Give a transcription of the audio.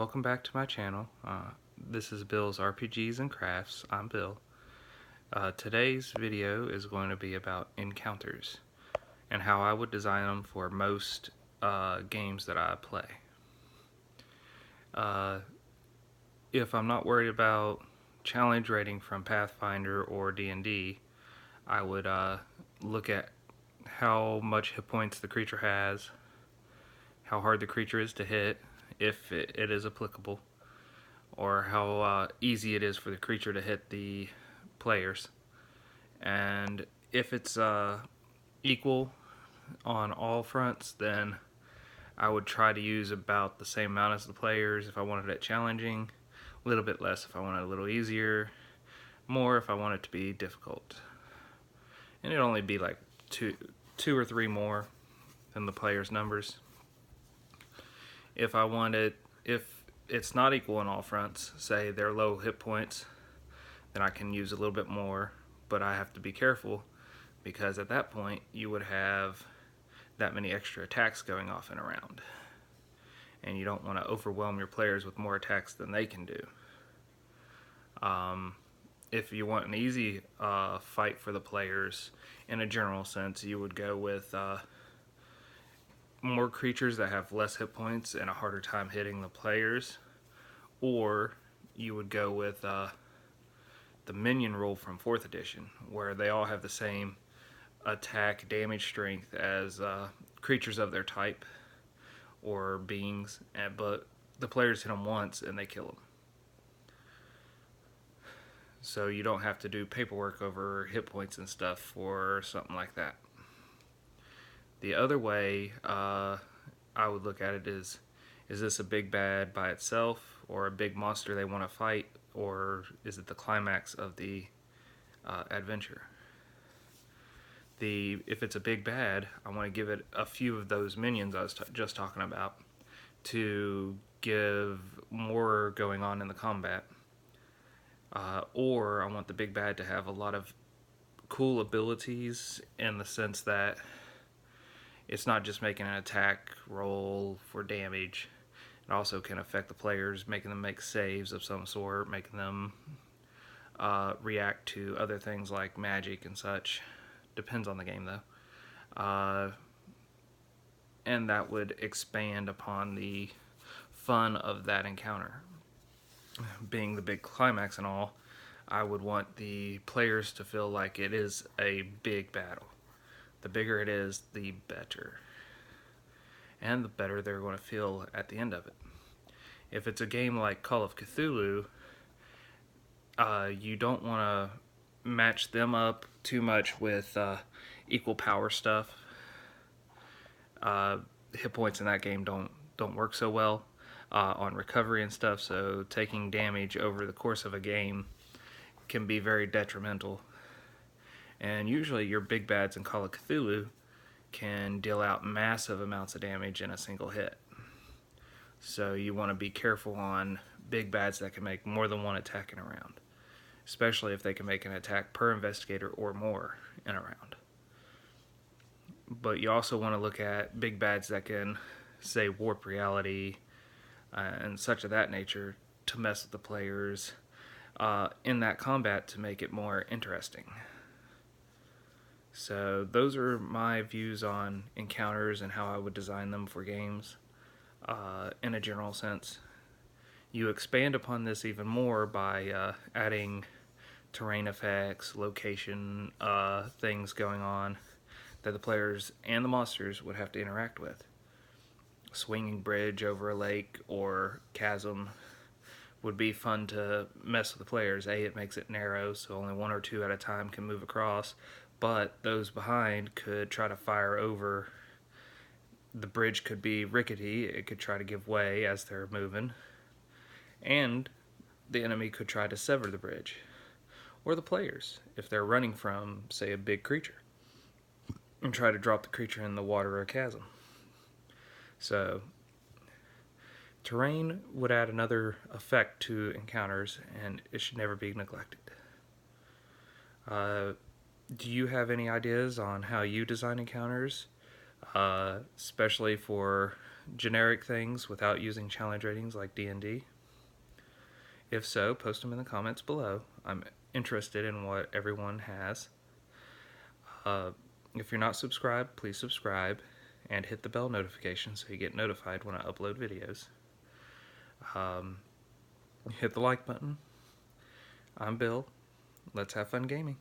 welcome back to my channel. This is Bill's RPGs and Crafts. I'm Bill. Today's video is going to be about encounters and how I would design them for most games that I play. If I'm not worried about challenge rating from Pathfinder or D&D, I would look at how much hit points the creature has, how hard the creature is to hit, if it is applicable, or how easy it is for the creature to hit the players. And if it's equal on all fronts, then I would try to use about the same amount as the players if I wanted it challenging, a little bit less if I wanted it a little easier, more if I want it to be difficult. And it'd only be like two or three more than the players' numbers. If it's not equal on all fronts, say they're low hit points, then I can use a little bit more, but I have to be careful because at that point you would have that many extra attacks going off in a round, and you don't want to overwhelm your players with more attacks than they can do. If you want an easy fight for the players, in a general sense, you would go with more creatures that have less hit points and a harder time hitting the players, or you would go with the minion rule from 4th edition, where they all have the same attack damage strength as creatures of their type or beings, but the players hit them once and they kill them. So you don't have to do paperwork over hit points and stuff for something like that. The other way I would look at it is this a big bad by itself, or a big monster they want to fight, or is it the climax of the adventure? If it's a big bad, I want to give it a few of those minions I was just talking about to give more going on in the combat. Or I want the big bad to have a lot of cool abilities, in the sense that it's not just making an attack roll for damage. It also can affect the players, making them make saves of some sort, making them react to other things like magic and such. Depends on the game, though. And that would expand upon the fun of that encounter. Being the big climax and all, I would want the players to feel like it is a big battle. The bigger it is, the better. And the better they're going to feel at the end of it. If it's a game like Call of Cthulhu, you don't want to match them up too much with equal power stuff. Hit points in that game don't work so well on recovery and stuff, so taking damage over the course of a game can be very detrimental. And usually your big bads in Call of Cthulhu can deal out massive amounts of damage in a single hit. So you want to be careful on big bads that can make more than one attack in a round, especially if they can make an attack per investigator or more in a round. But you also want to look at big bads that can, say, warp reality and such of that nature to mess with the players in that combat to make it more interesting. So those are my views on encounters and how I would design them for games in a general sense. You expand upon this even more by adding terrain effects, location things going on that the players and the monsters would have to interact with. Swinging bridge over a lake or chasm would be fun to mess with the players. It makes it narrow, so only one or two at a time can move across, but those behind could try to fire over. The bridge could be rickety, it could try to give way as they're moving, and the enemy could try to sever the bridge. Or the players, if they're running from, say, a big creature, and try to drop the creature in the water or chasm. So terrain would add another effect to encounters, and it should never be neglected. Do you have any ideas on how you design encounters, especially for generic things without using challenge ratings like D&D? If so, post them in the comments below. I'm interested in what everyone has. If you're not subscribed, please subscribe and hit the bell notification so you get notified when I upload videos. Hit the like button. I'm Bill. Let's have fun gaming.